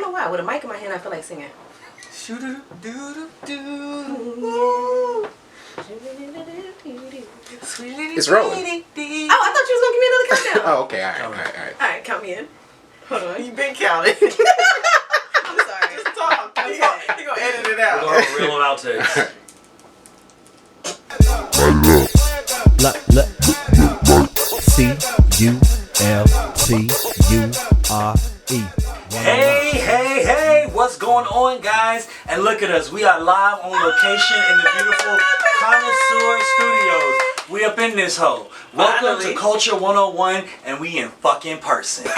know why. With a mic in my hand, I feel like singing. It's rolling. Oh, I thought you was gonna give me another countdown. Oh, okay. All right. All right, count me in. Hold on. You been counting. I'm sorry. Just talk. He gonna edit it out. We're gonna reel outtakes. C-U-L-T-U-R-E. Hey, what's going on, guys? And look at us. We are live on location in the beautiful Connoisseur Studios. We up in this hoe. Welcome to Culture 101, and we in fucking person. Baby.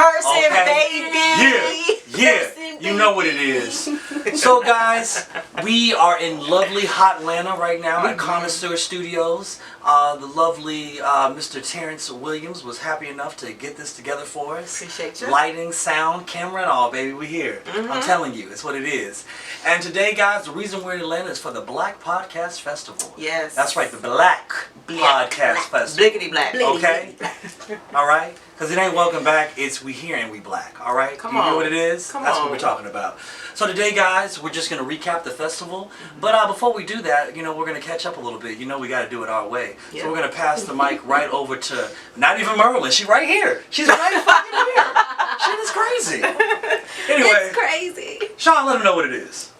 Yeah. You know what it is. So, guys, we are in lovely hot Atlanta right now at Connoisseur Studios. The lovely Mr. Terrance Williams was happy enough to get this together for us. Appreciate you. Lighting, sound, camera, and all, baby. We here. I'm telling you, it's what it is. And today, guys, the reason we're in Atlanta is for the Blk Podcast Festival. Yes. That's right, the Blk Podcast Festival. Blickety black. Okay? All right? Because it ain't welcome back, it's we here and we black. All right? Come you on. know what it is? Come That's on. what we're talking about. So today, guys, we're just going to recap the festival. But before we do that, you know, we're going to catch up a little bit. You know, we got to do it our way. Yeah. So we're going to pass the mic right over to, not even Merlin. She's right here. She's right fucking here. Shit is crazy. Anyway, It's crazy. Sean, let them know what it is.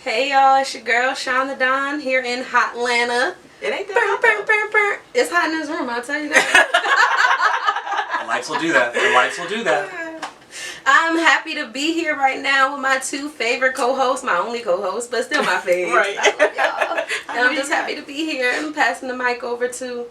Hey y'all, it's your girl Shawn the Don here in hot Atlanta. It ain't Burr, that burr, burr, burr. It's hot in this room, I'll tell you that. The lights will do that. The lights will do that. I'm happy to be here right now with my two favorite co-hosts, my only co-host, but still my favorite. Right. I love y'all. And I'm just happy to be here. I'm passing the mic over to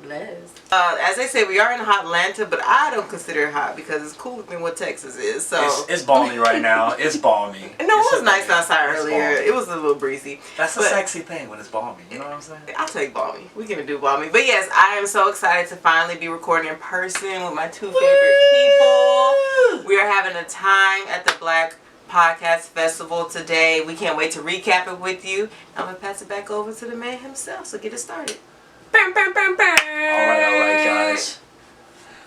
Les. As they say, we are in hot Atlanta, but I don't consider it hot because it's cooler than what Texas is. So It's balmy right now. It's balmy. no, it was nice outside It's earlier. balmy. It was a little breezy. That's a But sexy thing when it's balmy. You know what I'm saying? I'll take balmy. We can do balmy. But yes, I am so excited to finally be recording in person with my two favorite people. We are having a time at the Blk Podcast Festival today. We can't wait to recap it with you. I'm going to pass it back over to the man himself, so get it started. Burr, burr, burr, burr.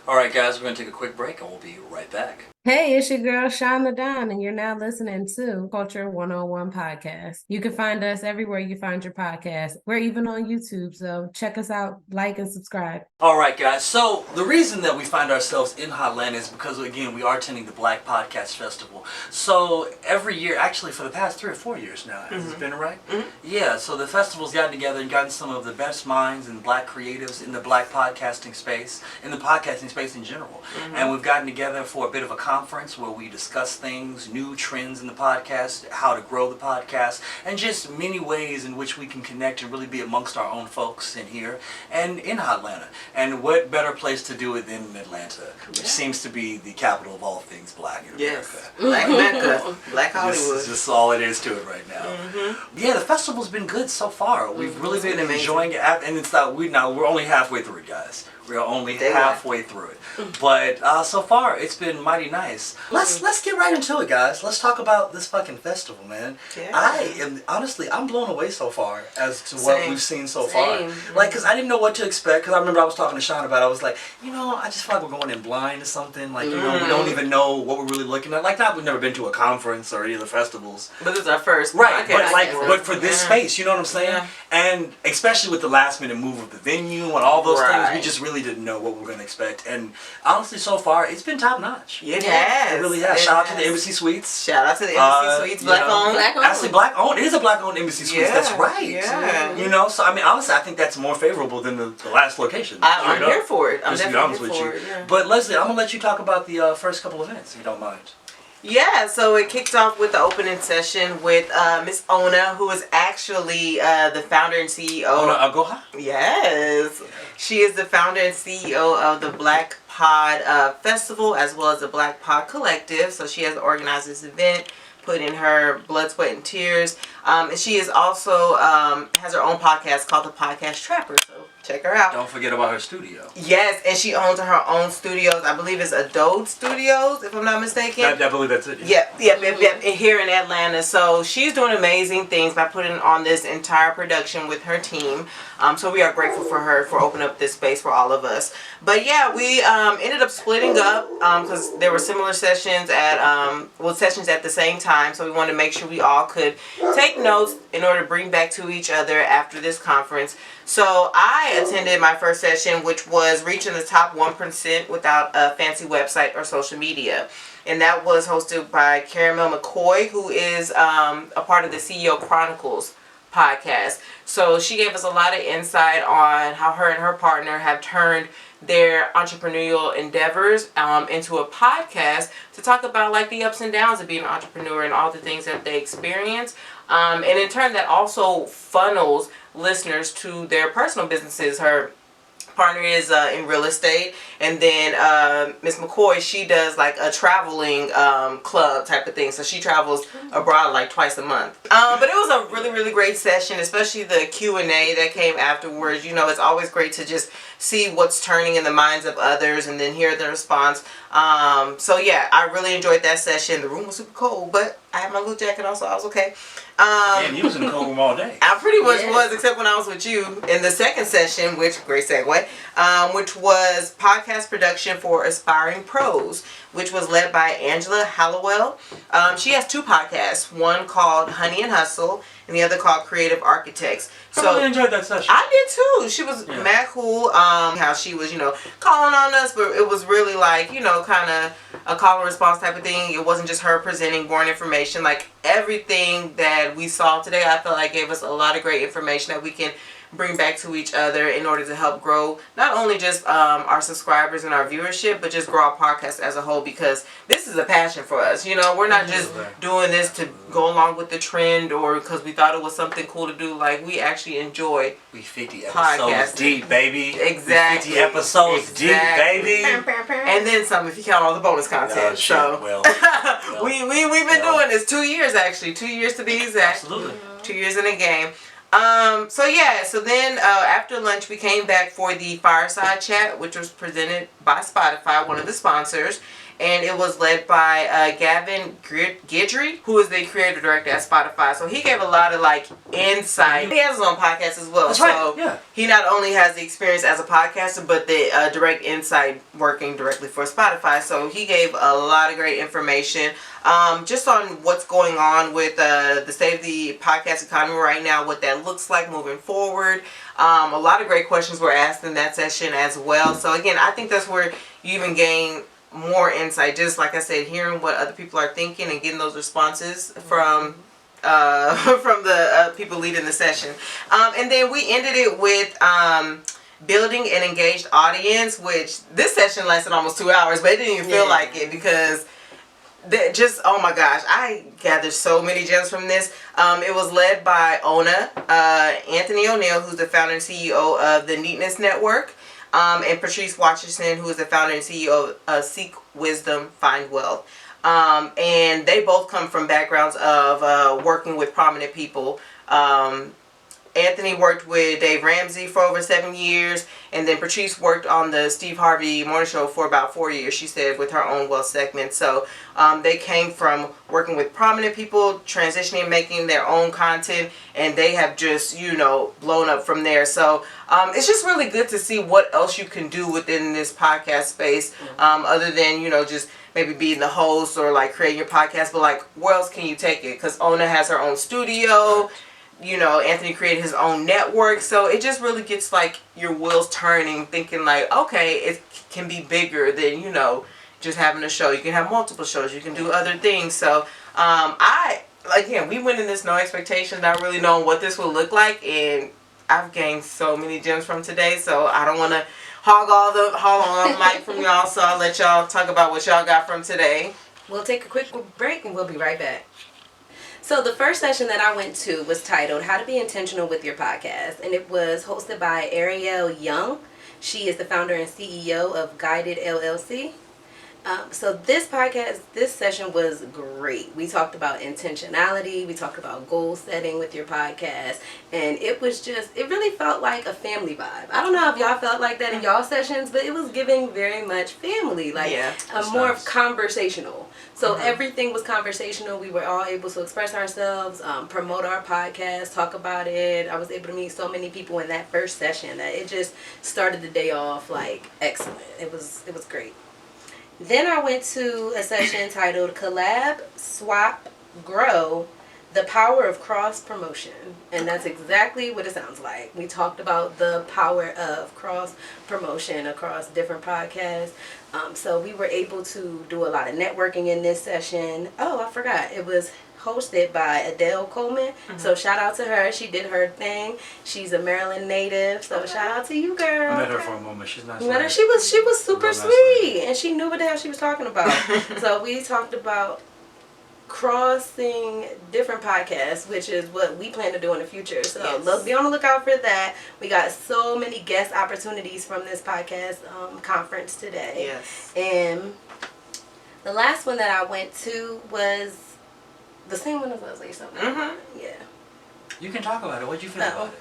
All right, guys. We're going to take a quick break and we'll be right back. Hey, it's your girl Shawn the Don, and you're now listening to Culture 101 Podcast. You can find us everywhere you find your podcast. We're even on YouTube, so check us out, like, and subscribe. All right, guys. So the reason that we find ourselves in hot Atlanta is because, again, we are attending the Blk Podcast Festival. So every year, actually for the past 3 or 4 years now, has it been right? Yeah, so the festival's gotten together and gotten some of the best minds and black creatives in the black podcasting space, in the podcasting space in general. And we've gotten together for a bit of a conference where we discuss things, new trends in the podcast, how to grow the podcast, and just many ways in which we can connect and really be amongst our own folks in here and in hot Atlanta. And what better place to do it than Atlanta, which seems to be the capital of all things black in America. Black Mecca. Black This Hollywood. is just all it is to it right now. Yeah, the festival's been good so far. We've really been amazing. enjoying it, and it's not we're only halfway through it, guys. We're only halfway through it, but so far it's been mighty nice. Let's get right into it, guys. Let's talk about this fucking festival, man. Yeah. I'm blown away so far as to what Same. we've seen so far. Same. Like, cause I didn't know what to expect. Cause I remember I was talking to Sean about it. I was like, you know, I just feel like we're going in blind or something. Like, you know, we don't even know what we're really looking at. Like, we've never been to a conference or any of the festivals. But this is our first Right, podcast. but for this space, you know what I'm saying? Yeah. And especially with the last minute move of the venue and all those things, Right. we just really didn't know what we were going to expect. And honestly, so far, it's been top notch. It has. It really has. Shout out to the Embassy Suites. Shout out to the Embassy Suites. you Black know, owned. Black owned. Actually, black owned. It is a black owned Embassy Suites. Yeah, That's right. yeah. You know, so I mean, honestly, I think that's more favorable than the last location. I'm Straight up. here for it. I'm Just to be definitely honest here with for you. it. Yeah. But Leslie, I'm gonna let you talk about the first couple events, if you don't mind. Yeah, so it kicked off with the opening session with Miss Ona, who is actually the founder and CEO. Ona Agoha? Yes. She is the founder and CEO of the Blk Pod Festival, as well as the Blk Pod Collective. So she has organized this event, put in her blood, sweat, and tears. And she is also has her own podcast called The Podcast Trapper. So Check her out. Don't forget about her studio. Yes, and she owns her own studios. I believe it's Adode Studios, if I'm not mistaken. I believe that's it. Yep, here in Atlanta. So she's doing amazing things by putting on this entire production with her team. So we are grateful for her for opening up this space for all of us. But yeah, we ended up splitting up because there were similar sessions sessions at the same time. So we wanted to make sure we all could take notes in order to bring back to each other after this conference. So I attended my first session, which was reaching the top 1% without a fancy website or social media. And that was hosted by Caramel McCoy, who is a part of the CEO Chronicles podcast. So she gave us a lot of insight on how her and her partner have turned their entrepreneurial endeavors into a podcast to talk about like the ups and downs of being an entrepreneur and all the things that they experience. And in turn, that also funnels listeners to their personal businesses. Her partner is in real estate, and then Miss McCoy, she does like a traveling club type of thing, so she travels abroad like twice a month. But it was a really, really great session, especially the Q&A that came afterwards. You know, it's always great to just see what's turning in the minds of others and then hear the response. So yeah, I really enjoyed that session. The room was super cold, but I had my little jacket on, so I was okay. Man, you was in the cold room all day. I pretty much was, except when I was with you in the second session, which, great segue, which was podcast production for aspiring pros, which was led by Angela Hallowell. She has two podcasts, one called Honey and Hustle, and the other called Creative Architects. I really enjoyed that session. I did too. She was mad cool. How she was, calling on us, but it was really like, kind of a call and response type of thing. It wasn't just her presenting boring information. Like everything that we saw today, I felt like gave us a lot of great information that we can bring back to each other in order to help grow not only just our subscribers and our viewership, but just grow our podcast as a whole, because this is a passion for us. We're not just doing this to go along with the trend or because we thought it was something cool to do. Like, we actually enjoy we 50 episodes deep, baby. Exactly. 50 episodes deep, baby. And then some if you count all the bonus content. So we've been doing this 2 years, actually. 2 years to be exact. Absolutely. 2 years in a game. So then after lunch we came back for the fireside chat, which was presented by Spotify, one of the sponsors, and it was led by Gavin Guidry, who is the creative director at Spotify. So he gave a lot of like insight. He has his own podcast as well. That's so right. Yeah. He not only has the experience as a podcaster, but the direct insight working directly for Spotify. So he gave a lot of great information just on what's going on with the state of the podcast economy right now, what that looks like moving forward. A lot of great questions were asked in that session as well. So again, I think that's where you even gain more insight, just like I said, hearing what other people are thinking and getting those responses from the people leading the session. And then we ended it with building an engaged audience, which this session lasted almost 2 hours, but it didn't even feel like it because oh my gosh, I gathered so many gems from this. It was led by Anthony O'Neill, who's the founder and CEO of the Neatness Network. And Patrice Watcherson, who is the founder and CEO of Seek Wisdom, Find Wealth. And they both come from backgrounds of working with prominent people. Anthony worked with Dave Ramsey for over 7 years, and then Patrice worked on the Steve Harvey Morning Show for about 4 years, she said, with her own wealth segment. So they came from working with prominent people, transitioning, making their own content, and they have just, blown up from there. So it's just really good to see what else you can do within this podcast space, other than, just maybe being the host or like creating your podcast, but like where else can you take it? Because Ona has her own studio. Anthony created his own network, so it just really gets like your wheels turning, thinking like, okay, it can be bigger than, just having a show. You can have multiple shows, you can do other things. So we went in this no expectations, not really knowing what this would look like, and I've gained so many gems from today, so I don't want to hog all the mic from y'all, so I'll let y'all talk about what y'all got from today. We'll take a quick break and we'll be right back. So the first session that I went to was titled How to Be Intentional with Your Podcast, and it was hosted by Ariel Young. She is the founder and CEO of Guided LLC. So this session was great. We talked about intentionality. We talked about goal setting with your podcast. And it really felt like a family vibe. I don't know if y'all felt like that in y'all sessions, but it was giving very much family, more nice. Conversational. So everything was conversational. We were all able to express ourselves, promote our podcast, talk about it. I was able to meet so many people in that first session that it just started the day off excellent. It was great. Then I went to a session titled Collab, Swap, Grow, The Power of Cross Promotion. And that's exactly what it sounds like. We talked about the power of cross promotion across different podcasts. So we were able to do a lot of networking in this session. Oh, I forgot. It was hosted by Adele Coleman. So shout out to her. She did her thing. She's a Maryland native. So shout out to you, girl. I met her for a moment. She's nice. She was super sweet, and she knew what the hell she was talking about. So we talked about crossing different podcasts, which is what we plan to do in the future. So be on the lookout for that. We got so many guest opportunities from this podcast conference today. Yes. And the last one that I went to was the same one as Leslie. Yeah. You can talk about it. What'd you feel about it?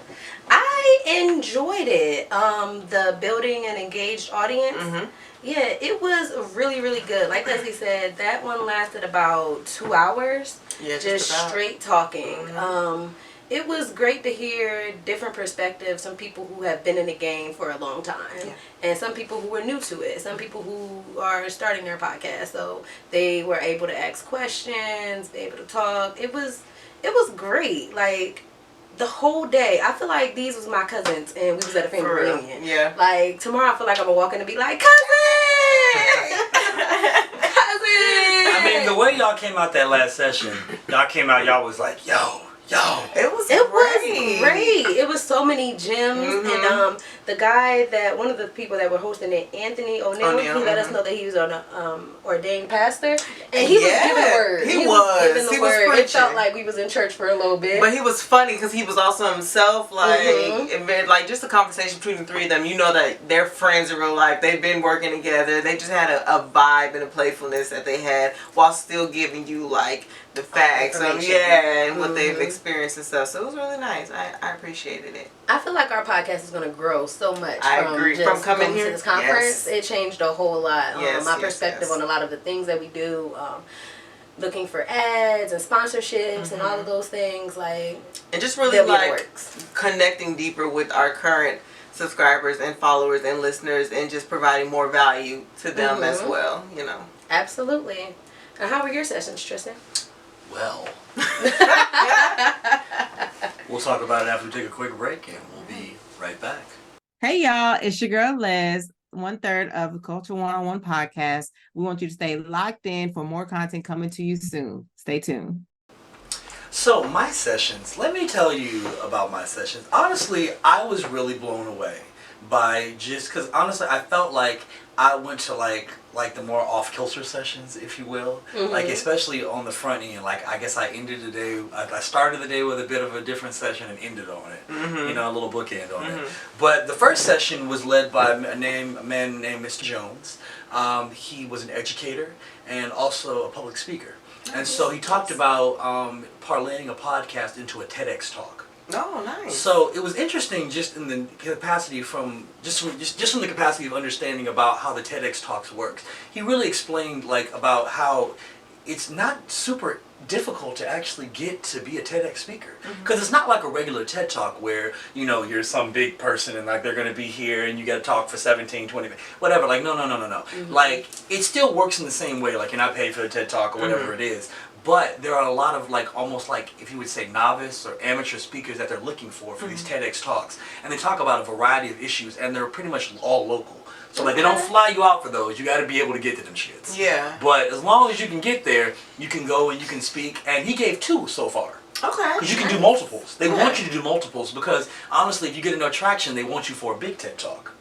I enjoyed it. The building an engaged audience. Yeah, it was really, really good. Like Leslie said, that one lasted about 2 hours. Yeah, just straight talking. It was great to hear different perspectives. Some people who have been in the game for a long time, and some people who were new to it. Some people who are starting their podcast, so they were able to ask questions, be able to talk. It was great. Like the whole day, I feel like these was my cousins, and we was at a family reunion. Yeah. Like tomorrow, I feel like I'm gonna walk in and be like, cousin, cousin. I mean, the way y'all came out that last session, y'all was like, yo. It was great. It was so many gems, and the guy one of the people that were hosting it, Anthony O'Neill, he let us know that he was an ordained pastor, and he was giving the word. He was giving the word. It felt like we was in church for a little bit. But he was funny because he was also himself, just a conversation between the three of them. You know that they're friends in real life. They've been working together. They just had a vibe and a playfulness that they had while still giving you the facts and what they've experienced and stuff. So it was really nice. I appreciated it. I feel like our podcast is going to grow so much. I agree. From coming here to this conference, it changed a whole lot. My perspective on a lot of the things that we do. Looking for ads and sponsorships and all of those things, and just really connecting deeper with our current subscribers and followers and listeners, and just providing more value to them as well. Absolutely. And how were your sessions, Tristan? Well, we'll talk about it after we take a quick break, and we'll be right back. Hey y'all, it's your girl Les, 1/3 of the Culture 101 podcast. We want you to stay locked in for more content coming to you soon. Stay tuned. So my sessions, let me tell you about my sessions. Honestly, I was really blown away by because honestly, I felt like I went to like the more off-kilter sessions, if you will, especially on the front end. I guess I ended the day, I started the day with a bit of a different session and ended on it, a little bookend on it. But the first session was led by a man named Mr. Jones. He was an educator and also a public speaker. And so he talked about parlaying a podcast into a TEDx talk. Oh, nice. So it was interesting just in the capacity from the capacity of understanding about how the TEDx Talks works. He really explained about how it's not super difficult to actually get to be a TEDx speaker, because it's not like a regular TED Talk where you're some big person and they're going to be here and you got to talk for 17, 20 minutes, whatever. No. It still works in the same way. You're not paid for the TED Talk or whatever it is. But there are a lot of almost if you would say novice or amateur speakers that they're looking for these TEDx Talks. And they talk about a variety of issues, and they're pretty much all local. So they don't fly you out for those. You got to be able to get to them shits. Yeah. But as long as you can get there, you can go and you can speak. And he gave 2 so far. Okay. Because you can do multiples. They want you to do multiples because honestly, if you get enough traction, they want you for a big TED Talk.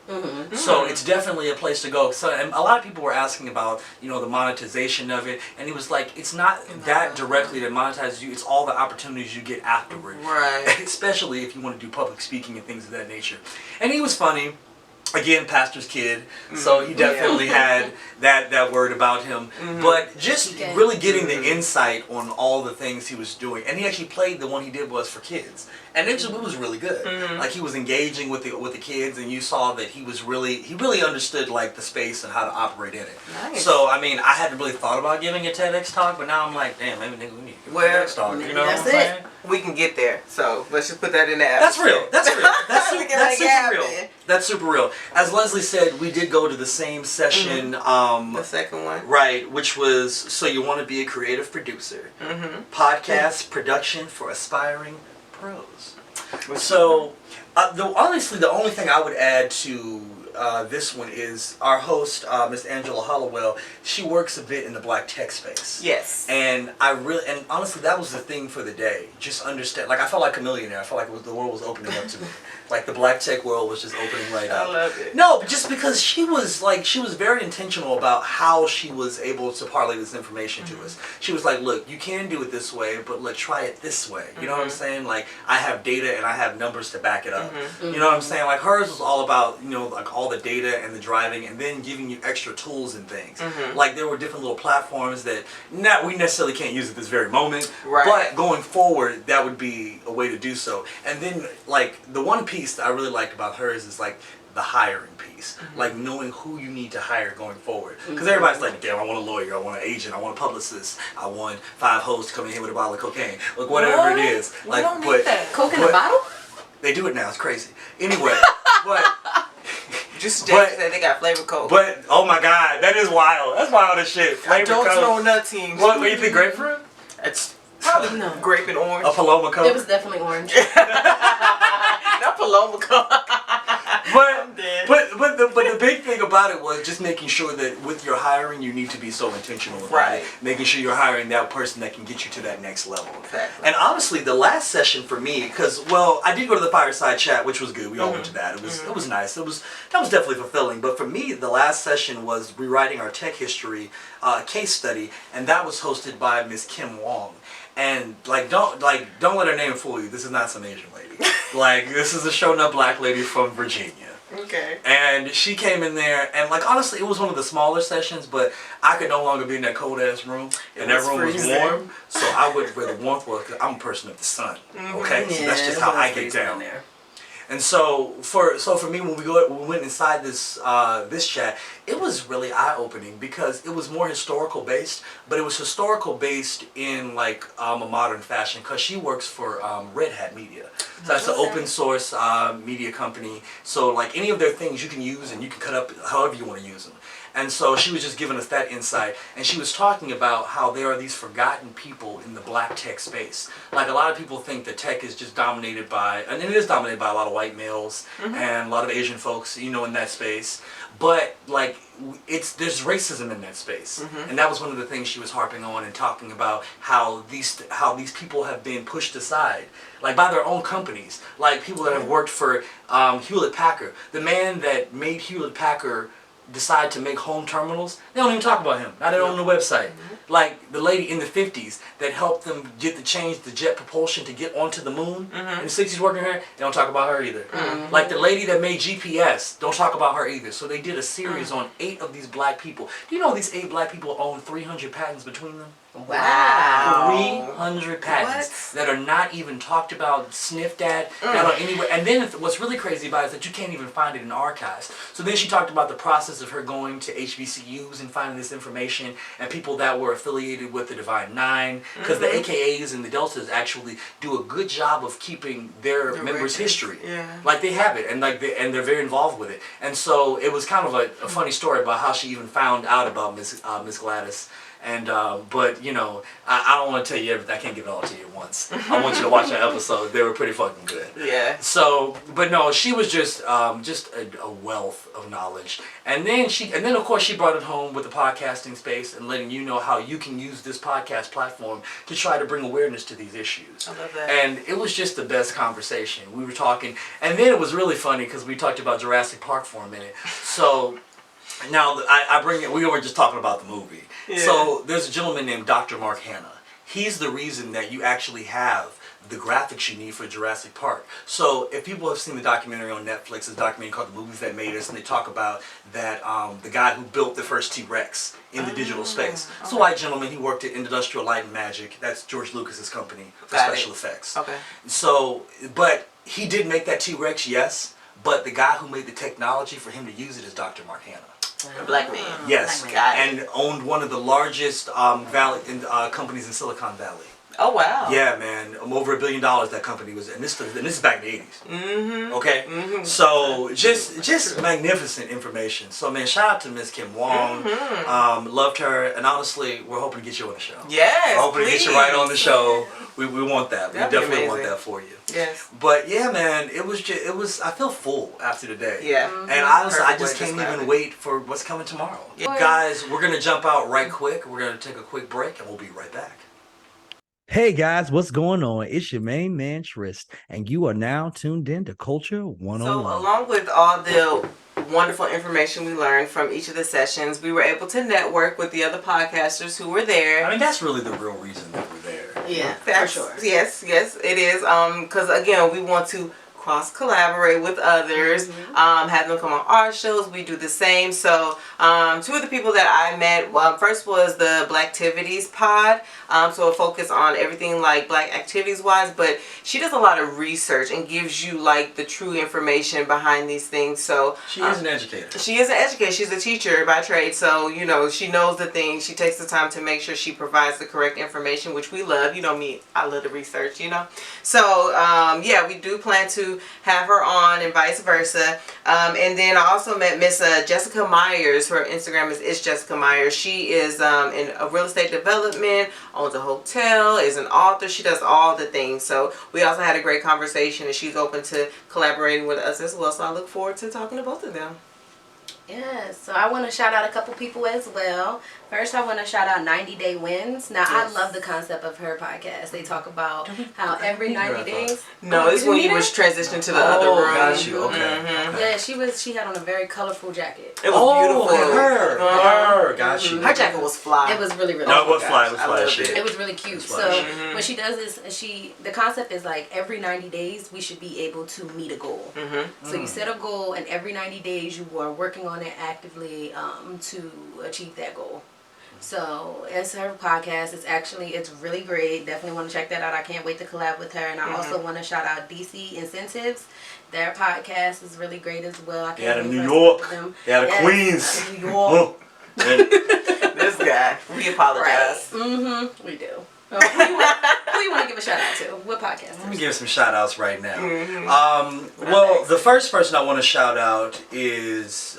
So it's definitely a place to go. So and a lot of people were asking about the monetization of it, and he was like, it's not that directly that monetizes you. It's all the opportunities you get afterward, right? Especially if you want to do public speaking and things of that nature. And he was funny. again, pastor's kid, so he definitely had that word about him. But just really getting the insight on all the things he was doing, and he actually played, the one he did was for kids, and it was really good. Like, he was engaging with the kids, and you saw that he really understood like the space and how to operate in it. Nice. So I mean, I hadn't really thought about giving a TEDx talk, but now I'm like, damn, maybe nigga, we need to give a TEDx talk. You know what I'm saying? We can get there, so let's just put that in the app. That's real. That's real. That's We super, can that's make it super real. happen. That's super real. As Leslie said, we did go to the same session. The second one. Right, which was So You Want to Be a Creative Producer. Podcast production for aspiring pros. So, honestly, the only thing I would add to this one is our host, Miss Angela Hollowell. She works a bit in the black tech space. Yes. And honestly, that was the thing for the day. Just understand, like, I felt like a millionaire. I felt like the world was opening up to me. Like, the black tech world was just opening right up. I love it. No, but just because she was very intentional about how she was able to parlay this information to us. She was like, look, you can do it this way, but let's try it this way. You know what I'm saying? Like, I have data and I have numbers to back it up. You know what I'm saying? Like, hers was all about, like, all the data and the driving, and then giving you extra tools and things. Like, there were different little platforms that we necessarily can't use at this very moment, but going forward, that would be a way to do so. And then, like, the one piece that I really liked about hers is, like, the hiring piece, like knowing who you need to hire going forward. Because everybody's like, damn, I want a lawyer, I want an agent, I want a publicist, I want 5 hosts coming in with a bottle of cocaine, like whatever it is. Like, don't need that. Coke in a bottle? They do it now. It's crazy. Anyway, but Just that they got flavor Coke. But oh my God, that is wild. That's wild as shit. I Flavor don't Coke. throw nuts. What do you think? Grapefruit? It's probably No. grape and orange. A Paloma Coke? It was definitely orange. Not Paloma Coke. But the big thing about it was just making sure that with your hiring, you need to be so intentional about it. Making sure you're hiring that person that can get you to that next level. Exactly. And honestly, the last session for me, because I did go to the fireside chat, which was good. We all went to that. It was nice. That was definitely fulfilling. But for me, the last session was rewriting our tech history case study, and that was hosted by Miss Kim Wong. And don't let her name fool you. This is not some Asian lady. Like, this is a shown up black lady from Virginia. Okay. And she came in there, and like, honestly, it was one of the smaller sessions, but I could no longer be in that cold ass room, and that room was warm, so I would where the warmth was, because I'm a person of the sun. Okay, so that's just how I get down there. And so for me, when we went inside this this chat, it was really eye-opening because it was more historical based, but it was historical based in like a modern fashion, because she works for Red Hat Media. So that's an open source media company. So like any of their things you can use, and you can cut up however you want to use them. And so she was just giving us that insight, and she was talking about how there are these forgotten people in the black tech space. Like, a lot of people think that tech is just dominated by, and it is dominated by a lot of white males and a lot of Asian folks, in that space. But like, there's racism in that space, and that was one of the things she was harping on and talking about how these people have been pushed aside, like by their own companies, like people that have worked for Hewlett Packard. The man that made Hewlett Packard decide to make home terminals, they don't even talk about him. Not on the website. Like the lady in the 50s that helped them change the jet propulsion to get onto the moon. In the 60s working here, they don't talk about her either. Like the lady that made GPS, don't talk about her either. So they did a series on 8 of these black people. Do you know these 8 black people own 300 patents between them? Wow. 300 patents that are not even talked about, sniffed at, that are anywhere. And then what's really crazy about it is that you can't even find it in archives. So then she talked about the process of her going to HBCUs and finding this information, and people that were affiliated with the Divine Nine, because the AKAs and the Deltas actually do a good job of keeping their members' history. Like, they have it, and they're very involved with it. And so it was kind of a funny story about how she even found out about Miss Gladys. And but I don't want to tell you everything. I can't give it all to you at once. I want you to watch that episode. They were pretty fucking good. Yeah. So, but no, she was just a wealth of knowledge. And then of course she brought it home with the podcasting space and letting you know how you can use this podcast platform to try to bring awareness to these issues. I love that. And it was just the best conversation. We were talking, and then it was really funny because we talked about Jurassic Park for a minute. So now we were just talking about the movie. Yeah. So there's a gentleman named Dr. Mark Hanna. He's the reason that you actually have the graphics you need for Jurassic Park. So if people have seen the documentary on Netflix, it's a documentary called The Movies That Made Us, and they talk about that the guy who built the first T-Rex in the digital space. It's a white gentleman. He worked at Industrial Light and Magic. That's George Lucas's company for special effects. Okay. So, but he did make that T-Rex, yes, but the guy who made the technology for him to use it is Dr. Mark Hanna. A black man. Yes, Black man. and owned one of the largest companies in Silicon Valley. Oh wow. Yeah, man, over $1 billion that company was, and this is back in the 80s. Mm-hmm. Okay, so just magnificent information. So man, shout out to Miss Kim Wong. Loved her, and honestly, we're hoping to get you on the show. Yes, we're hoping to get you right on the show. We want that. That'd We be definitely want amazing. that for you. Yes. But yeah, man, it was. I feel full after today. Yeah. And honestly, I Perfect just way to can't describe even it. wait for what's coming tomorrow. Yeah. Guys, we're gonna jump out right quick. We're gonna take a quick break, and we'll be right back. Hey guys, what's going on? It's your main man Trist, and you are now tuned in to Culture 101. So along with all the wonderful information we learned from each of the sessions, we were able to network with the other podcasters who were there. I mean, that's really the real reason that we're there. Yeah, for That's- sure. Yes, it is. Because again, we want to cross collaborate with others, have them come on our shows. We do the same. So two of the people that I met, first was the Blacktivities pod. So a focus on everything like Black activities wise, but she does a lot of research and gives you like the true information behind these things. So She is an educator. she is an educator. She's a teacher by trade. So, you know, she knows the things. She takes the time to make sure she provides the correct information, which we love. You know me, I love the research, you know. So, yeah, we do plan to have her on and vice versa. And then I also met Miss Jessica Myers. Her Instagram is It's Jessica Myers. She is in a real estate development, owns a hotel, is an author. She does all the things. So we also had a great conversation, and she's open to collaborating with us as well. So I look forward to talking to both of them. Yes, so I want to shout out a couple people as well. First, I want to shout out 90 Day Wins. Now, I love the concept of her podcast. They talk about how every 90 days. No, it's when you was transitioning to the other room. Got you. Okay. Yeah, she had on a very colorful jacket. It was beautiful. Her. Got you. Her jacket was fly. It was really, really No, it cute. was fly. It was I fly loved shit. It was really cute. That's So fine. what she does is the concept is like every 90 days we should be able to meet a goal. So you set a goal, and every 90 days you are working on it actively to achieve that goal. So it's her podcast. It's really great. Definitely want to check that out. I can't wait to collab with her. And I also want to shout out DC Incentives. Their podcast is really great as well. I They out can't of wait New for us to York. work with them. They out of Yes, Queens. New York. This guy. We apologize. Right. We do. Who you want to give a shout out to? What podcast? Let me give some shout outs right now. Well, the first person I want to shout out is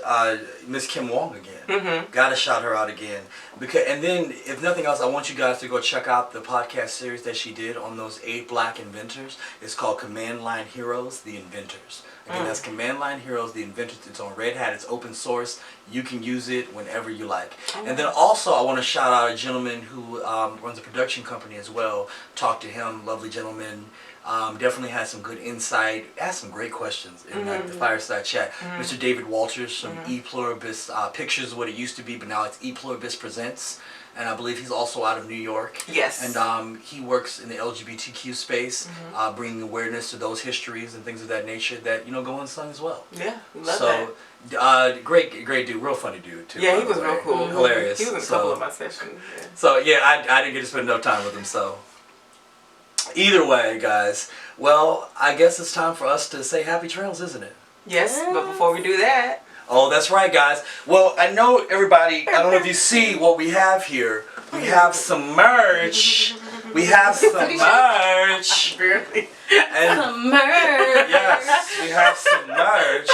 Miss Kim Wong again. Gotta shout her out again. And then, if nothing else, I want you guys to go check out the podcast series that she did on those 8 Black inventors. It's called Command Line Heroes, The Inventors. Again, that's Command Line Heroes, The Inventors. It's on Red Hat. It's open source. You can use it whenever you like. And then also, I want to shout out a gentleman who runs a production company as well. Talked to him, lovely gentleman. Definitely had some good insight. Asked some great questions in the fireside chat. Mr. David Walters from E Pluribus Pictures, what it used to be, but now it's E Pluribus Presents. And I believe he's also out of New York. Yes. And he works in the LGBTQ space, bringing awareness to those histories and things of that nature that, go unsung as well. Yeah, we love that. So, great dude, real funny dude too. Yeah, by he the was way. real cool. Hilarious. He was in a couple of my sessions. Yeah. So yeah, I didn't get to spend enough time with him. So either way, guys. Well, I guess it's time for us to say happy trails, isn't it? Yes, but before we do that, Oh, that's right, guys. Well, I know everybody, I don't know if you see what we have here. We have some merch. We have some merch. And Some merch. yes, we have some merch.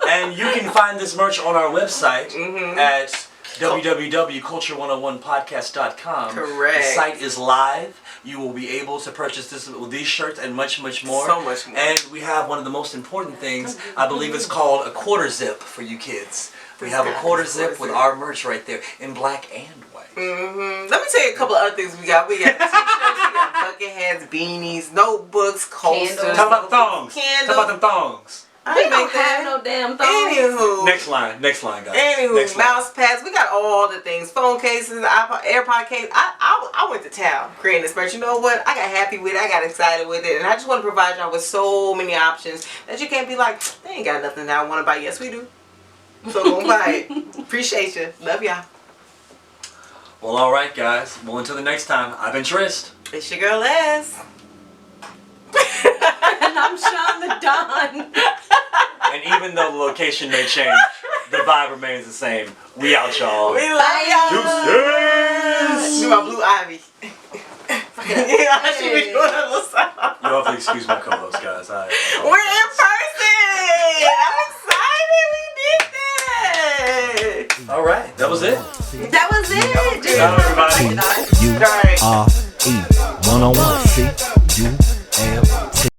And you can find this merch on our website at www.culture101podcast.com. Correct. The site is live. You will be able to purchase these shirts and much, much more. So much more. And we have one of the most important things. I believe it's called a quarter zip for you kids. We have a quarter zip with our merch right there in black and white. Let me tell you a couple of other things we got. We got t-shirts, we got bucket hats, beanies, notebooks, coasters. Candles. Talk about the thongs. Candles. Talk about the thongs. We don't have no damn thongs. Anywho. Next line, guys. Anywho, Next line. mouse pads. We got all the things. Phone cases, iPod, AirPod case. I went to town creating this merch. You know what? I got happy with it. I got excited with it. And I just want to provide y'all with so many options that you can't be like, they ain't got nothing that I want to buy. Yes, we do. So go buy it. Appreciate you. Love y'all. Well, all right, guys. Well, until the next time, I've been Trist. It's your girl Les. And I'm Sean the Don. And even though the location may change, the vibe remains the same. We out, y'all. We love y'all. Deuces! Do my blue ivy. Yeah, I should be doing a little sound. You'll have to excuse my co-host, guys. We're in person. I'm excited. We did that. All right, that was it. That was it. Shout out, everybody. T-U-R-E, 101, see, you